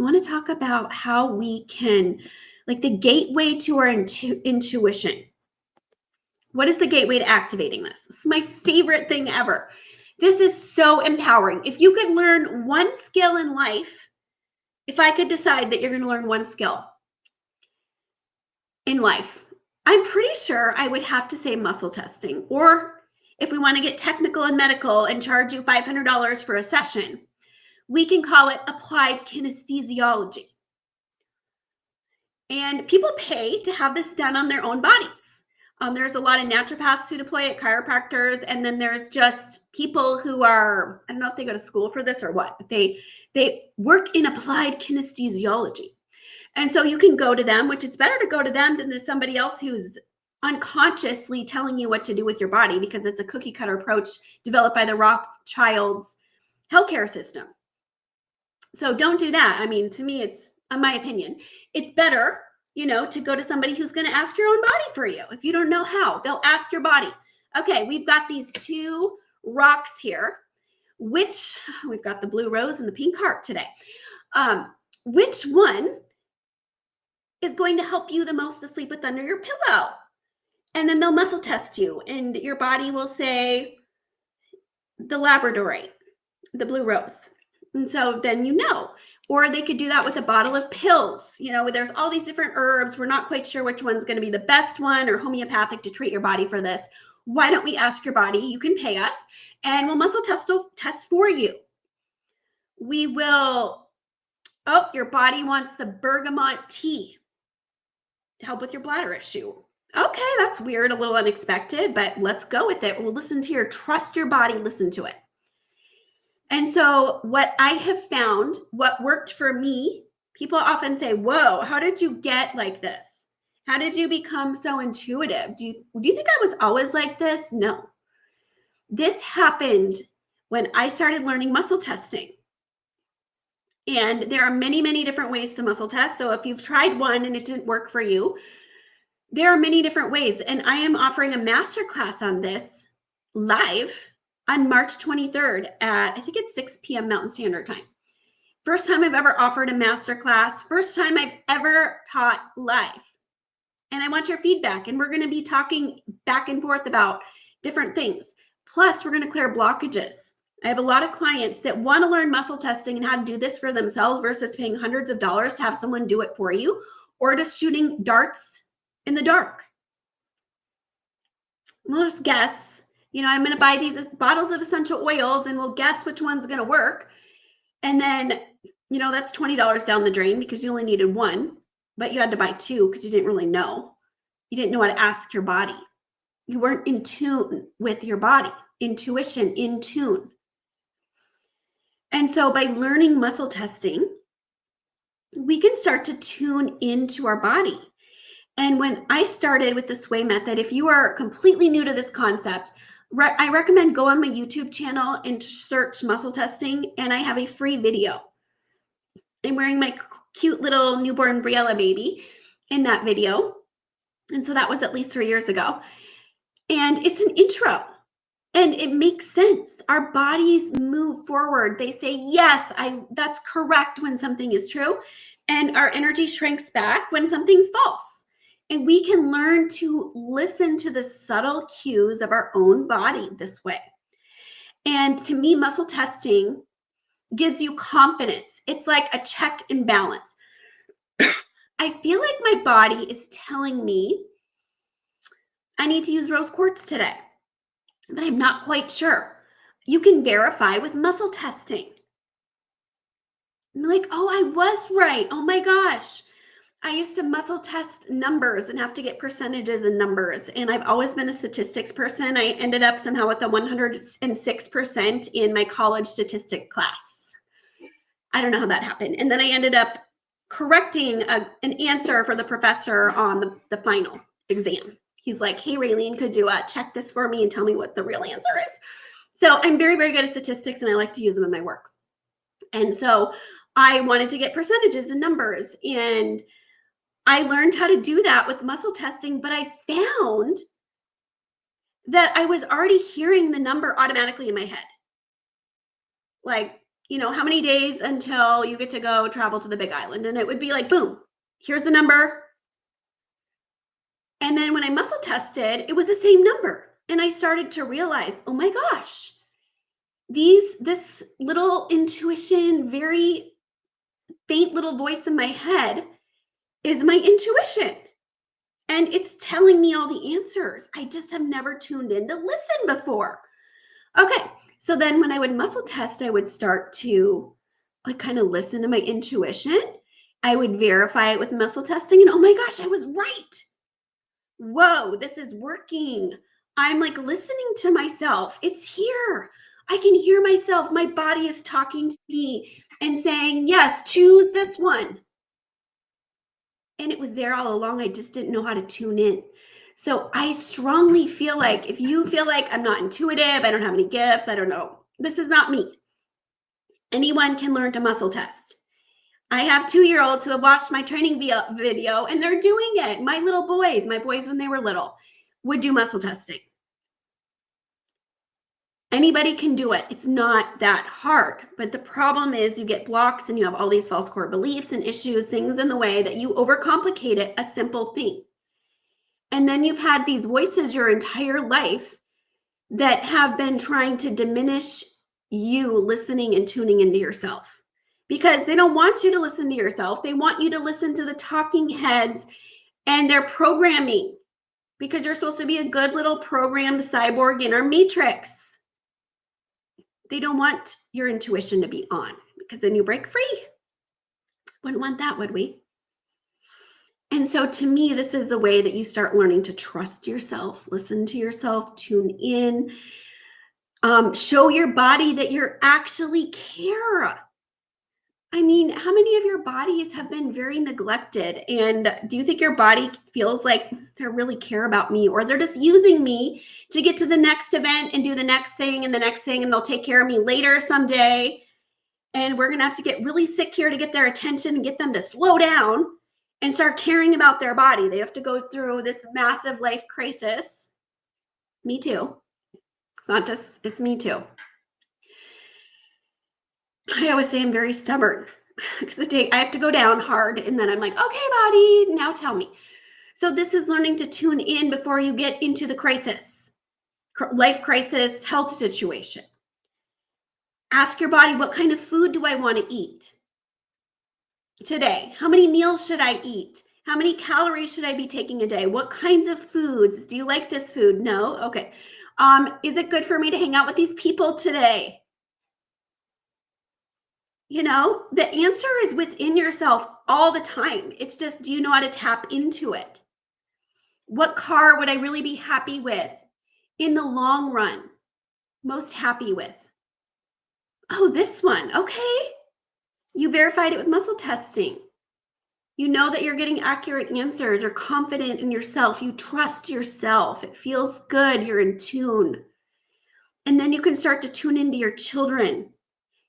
want to talk about how we can, like the gateway to our intuition. What is the gateway to activating this? This is my favorite thing ever. This is so empowering. If you could learn one skill in life, if I could decide that you're going to learn one skill in life, I'm pretty sure I would have to say muscle testing. Or if we want to get technical and medical and charge you $500 for a session, we can call it applied kinesiology. And people pay to have this done on their own bodies. There's a lot of naturopaths who deploy it, chiropractors, and then there's just people who are, I don't know if they go to school for this or what, but they work in applied kinesiology. And so you can go to them, which it's better to go to them than to somebody else who's unconsciously telling you what to do with your body, because it's a cookie cutter approach developed by the Rothschilds healthcare system. So don't do that. I mean, to me, it's, in my opinion, it's better, to go to somebody who's going to ask your own body for you. If you don't know how, they'll ask your body. Okay, we've got these two rocks here, which we've got the blue rose and the pink heart today. Which one is going to help you the most to sleep with under your pillow? And then they'll muscle test you, and your body will say the labradorite, the blue rose. And so then or they could do that with a bottle of pills. There's all these different herbs. We're not quite sure which one's going to be the best one, or homeopathic to treat your body for this. Why don't we ask your body? You can pay us and we'll muscle test for you. We will, your body wants the bergamot tea to help with your bladder issue. Okay, that's weird, a little unexpected, but let's go with it. We'll trust your body, listen to it. And so what I have found, what worked for me, people often say, whoa, how did you get like this? How did you become so intuitive? Do you think I was always like this? No. This happened when I started learning muscle testing. And there are many, many different ways to muscle test. So if you've tried one and it didn't work for you, there are many different ways. And I am offering a masterclass on this live on March 23rd at, I think it's 6 p.m. Mountain Standard Time. First time I've ever offered a masterclass. First time I've ever taught live. And I want your feedback. And we're going to be talking back and forth about different things. Plus, we're going to clear blockages. I have a lot of clients that want to learn muscle testing and how to do this for themselves versus paying hundreds of dollars to have someone do it for you, or just shooting darts in the dark. We'll just guess. I'm going to buy these bottles of essential oils and we'll guess which one's going to work. And then, that's $20 down the drain because you only needed one, but you had to buy two because you didn't really know. You didn't know how to ask your body. You weren't in tune with your body. Intuition, in tune. And so by learning muscle testing, we can start to tune into our body. And when I started with the sway method, if you are completely new to this concept, I recommend go on my YouTube channel and search muscle testing, and I have a free video. I'm wearing my cute little newborn Briella baby in that video. And so that was at least 3 years ago. And it's an intro. And it makes sense. Our bodies move forward. They say, yes, that's correct when something is true. And our energy shrinks back when something's false. And we can learn to listen to the subtle cues of our own body this way. And to me, muscle testing gives you confidence. It's like a check and balance. I feel like my body is telling me I need to use rose quartz today, but I'm not quite sure. You can verify with muscle testing. I'm like, oh, I was right. Oh my gosh. I used to muscle test numbers and have to get percentages and numbers. And I've always been a statistics person. I ended up somehow with a 106% in my college statistics class. I don't know how that happened. And then I ended up correcting an answer for the professor on the final exam. He's like, hey, Raylene, could you check this for me and tell me what the real answer is? So I'm very, very good at statistics, and I like to use them in my work. And so I wanted to get percentages and numbers, and I learned how to do that with muscle testing, but I found that I was already hearing the number automatically in my head. Like you know, how many days until you get to go travel to the big island? And it would be like, boom, here's the number. And then when I muscle tested, it was the same number. And I started to realize, oh my gosh, this little intuition, very faint little voice in my head is my intuition. And it's telling me all the answers. I just have never tuned in to listen before. Okay. So then when I would muscle test, I would start to like kind of listen to my intuition. I would verify it with muscle testing. And oh my gosh, I was right. Whoa, this is working. I'm like listening to myself. It's here. I can hear myself. My body is talking to me and saying, yes, choose this one. And it was there all along. I just didn't know how to tune in. So I strongly feel like if you feel like I'm not intuitive, I don't have any gifts, I don't know, this is not me. Anyone can learn to muscle test. I have 2-year-olds who have watched my training video and they're doing it. My boys when they were little would do muscle testing. Anybody can do it. It's not that hard. But the problem is you get blocks and you have all these false core beliefs and issues, things in the way that you overcomplicate it, a simple thing. And then you've had these voices your entire life that have been trying to diminish you listening and tuning into yourself because they don't want you to listen to yourself. They want you to listen to the talking heads and their programming because you're supposed to be a good little programmed cyborg inner matrix. They don't want your intuition to be on because then you break free. Wouldn't want that, would we? And so to me, this is a way that you start learning to trust yourself, listen to yourself, tune in, show your body that you actually care. I mean, how many of your bodies have been very neglected? And do you think your body feels like they really care about me or they're just using me to get to the next event and do the next thing and the next thing and they'll take care of me later someday? And we're going to have to get really sick here to get their attention and get them to slow down and start caring about their body. They have to go through this massive life crisis. Me too. It's not just, it's me too. I always say I'm very stubborn because I have to go down hard and then I'm like, okay, body, now tell me. So this is learning to tune in before you get into the crisis, life crisis, health situation. Ask your body, what kind of food do I want to eat today? How many meals should I eat? How many calories should I be taking a day? What kinds of foods? Do you like this food? No? Okay. Is it good for me to hang out with these people today? You know, the answer is within yourself all the time. It's just, do you know how to tap into it? What car would I really be happy with in the long run? Most happy with? Oh, this one. Okay. You verified it with muscle testing. You know that you're getting accurate answers. You're confident in yourself. You trust yourself. It feels good. You're in tune. And then you can start to tune into your children,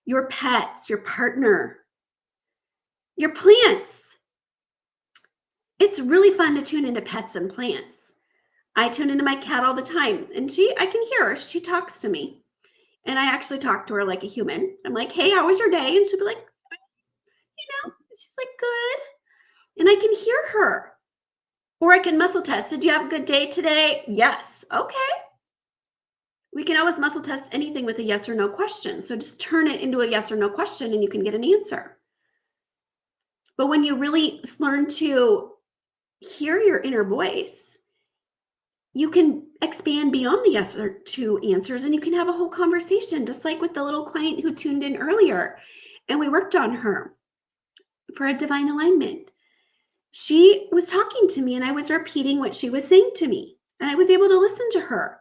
your pets, your partner, your plants. It's really fun to tune into pets and plants. I tune into my cat all the time and I can hear her. She talks to me and I actually talk to her like a human. I'm like, hey, how was your day? And she'll be like, she's like, good. And I can hear her. Or I can muscle test. Did you have a good day today? Yes. Okay. We can always muscle test anything with a yes or no question. So just turn it into a yes or no question and you can get an answer. But when you really learn to hear your inner voice, you can expand beyond the yes or two answers and you can have a whole conversation, just like with the little client who tuned in earlier. And we worked on her for a divine alignment. She was talking to me and I was repeating what she was saying to me and I was able to listen to her.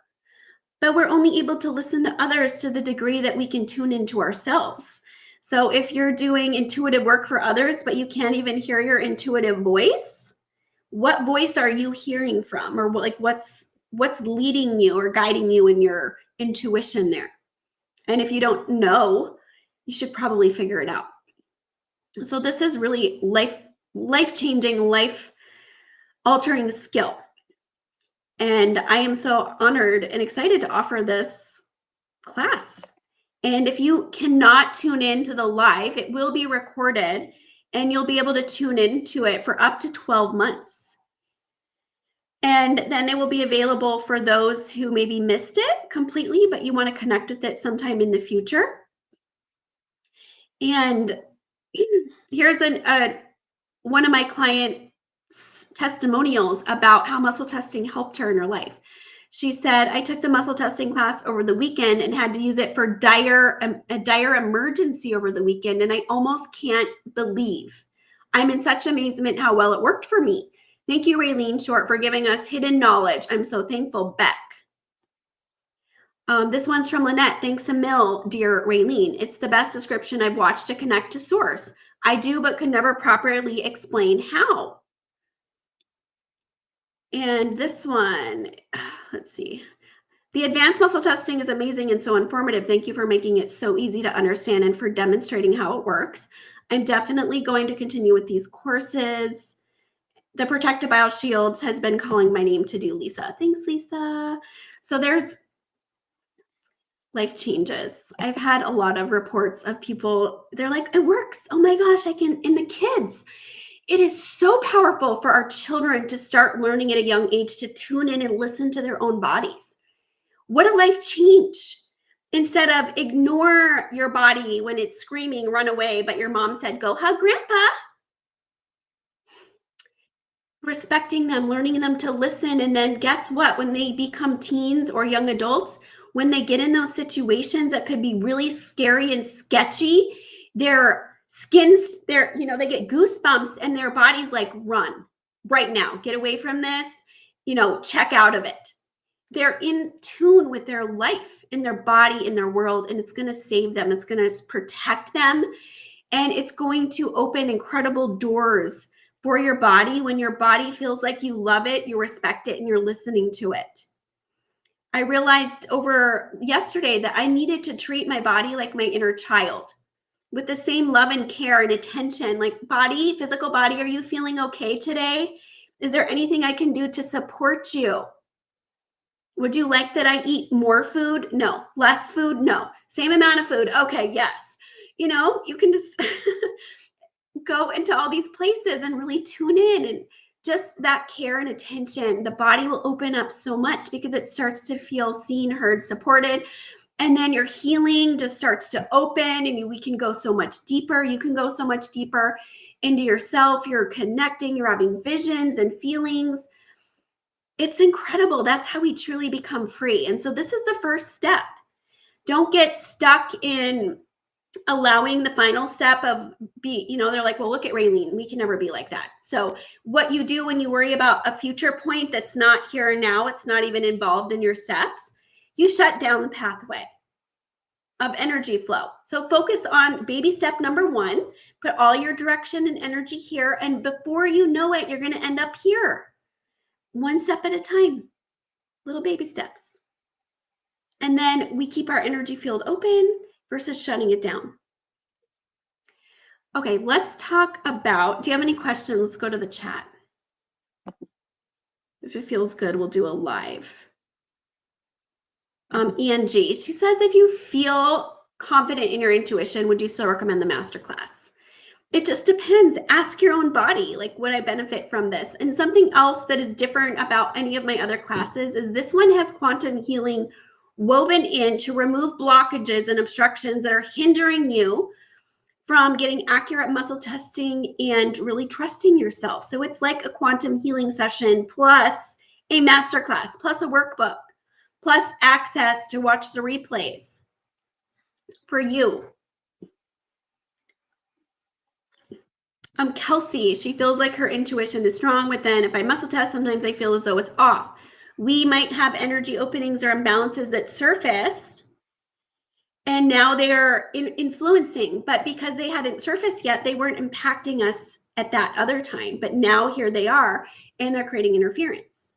But we're only able to listen to others to the degree that we can tune into ourselves. So if you're doing intuitive work for others, but you can't even hear your intuitive voice, what voice are you hearing from? Or like what's leading you or guiding you in your intuition there? And if you don't know, you should probably figure it out. So this is really life-changing, life-altering skill. And I am so honored and excited to offer this class. And if you cannot tune in to the live, it will be recorded and you'll be able to tune into it for up to 12 months. And then it will be available for those who maybe missed it completely, but you want to connect with it sometime in the future. And here's one of my client testimonials about how muscle testing helped her in her life. She said, I took the muscle testing class over the weekend and had to use it for a dire emergency over the weekend. And I almost can't believe. I'm in such amazement how well it worked for me. Thank you, Raylene Short, for giving us hidden knowledge. I'm so thankful, Beck. This one's from Lynette. Thanks a mil, dear Raylene. It's the best description I've watched to connect to source. I do, but could never properly explain how. And this one, let's see. The advanced muscle testing is amazing and so informative. Thank you for making it so easy to understand and for demonstrating how it works. I'm definitely going to continue with these courses. The Protective BioShields has been calling my name to do, Lisa. Thanks, Lisa. So there's life changes. I've had a lot of reports of people, they're like, it works. Oh my gosh, and the kids. It is so powerful for our children to start learning at a young age to tune in and listen to their own bodies. What a life change. Instead of ignore your body when it's screaming, run away, but your mom said, go hug grandpa. Respecting them, learning them to listen. And then guess what? When they become teens or young adults, when they get in those situations that could be really scary and sketchy, their skins, they get goosebumps and their body's like, run right now, get away from this, check out of it. They're in tune with their life, in their body, in their world, and it's going to save them. It's going to protect them, and it's going to open incredible doors for your body. When your body feels like you love it, you respect it, and you're listening to it. I realized over yesterday that I needed to treat my body like my inner child with the same love and care and attention. Like, body, physical body, are you feeling okay today? Is there anything I can do to support you? Would you like that I eat more food? No. Less food? No. Same amount of food? Okay, yes. You can just go into all these places and really tune in, and just that care and attention, the body will open up so much because it starts to feel seen, heard, supported. And then your healing just starts to open, and we can go so much deeper. You can go so much deeper into yourself. You're connecting, you're having visions and feelings. It's incredible. That's how we truly become free. And so this is the first step. Don't get stuck in allowing the final step of they're like, well, look at Raylene. We can never be like that. So what you do when you worry about a future point that's not here and now, it's not even involved in your steps, you shut down the pathway of energy flow. So focus on baby step number 1, put all your direction and energy here. And before you know it, you're going to end up here. One step at a time, little baby steps. And then we keep our energy field open versus shutting it down. Okay, let's talk about, do you have any questions? Let's go to the chat. If it feels good, we'll do a live. Angie, she says, if you feel confident in your intuition, would you still recommend the masterclass? It just depends. Ask your own body, like, would I benefit from this? And something else that is different about any of my other classes is this one has quantum healing woven in to remove blockages and obstructions that are hindering you from getting accurate muscle testing and really trusting yourself. So it's like a quantum healing session plus a masterclass, plus a workbook, plus access to watch the replays for you. Kelsey, she feels like her intuition is strong, but then if I muscle test, sometimes I feel as though it's off. We might have energy openings or imbalances that surfaced, and now they're influencing, but because they hadn't surfaced yet, they weren't impacting us at that other time. But now here they are, and they're creating interference.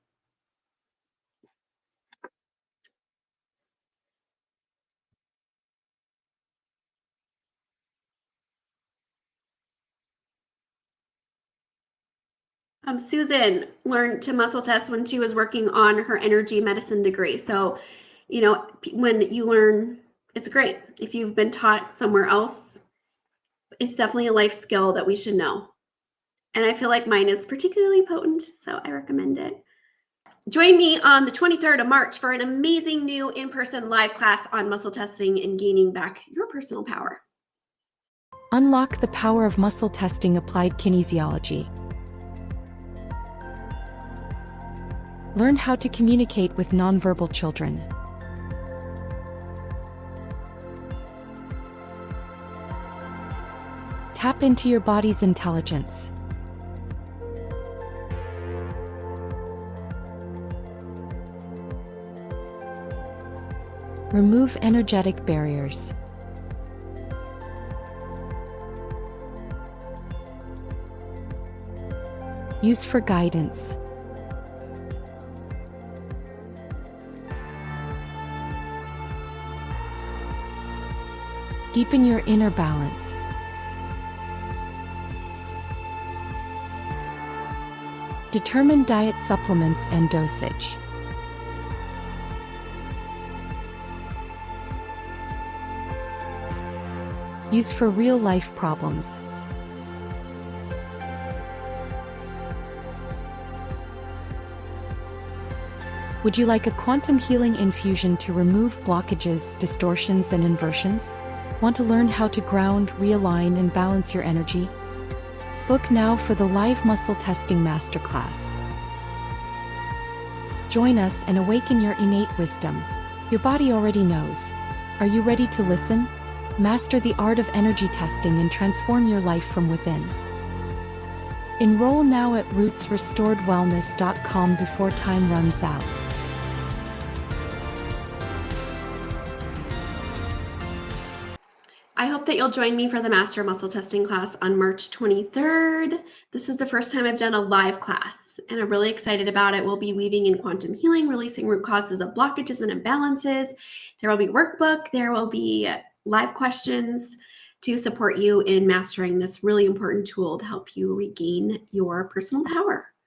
Susan learned to muscle test when she was working on her energy medicine degree. So, when you learn It's great. If you've been taught somewhere else, it's definitely a life skill that we should know. And I feel like mine is particularly potent, so I recommend it. Join me on the 23rd of March for an amazing new in-person live class on muscle testing and gaining back your personal power. Unlock the power of muscle testing applied kinesiology. Learn how to communicate with nonverbal children. Tap into your body's intelligence. Remove energetic barriers. Use for guidance. Deepen your inner balance. Determine diet supplements and dosage. Use for real-life problems. Would you like a quantum healing infusion to remove blockages, distortions, and inversions? Want to learn how to ground, realign, and balance your energy? Book now for the live muscle testing masterclass. Join us and awaken your innate wisdom. Your body already knows. Are you ready to listen? Master the art of energy testing and transform your life from within. Enroll now at rootsrestoredwellness.com before time runs out. I hope that you'll join me for the Master Muscle Testing class on March 23rd. This is the first time I've done a live class, and I'm really excited about it. We'll be weaving in quantum healing, releasing root causes of blockages and imbalances. There will be workbook. There will be live questions to support you in mastering this really important tool to help you regain your personal power.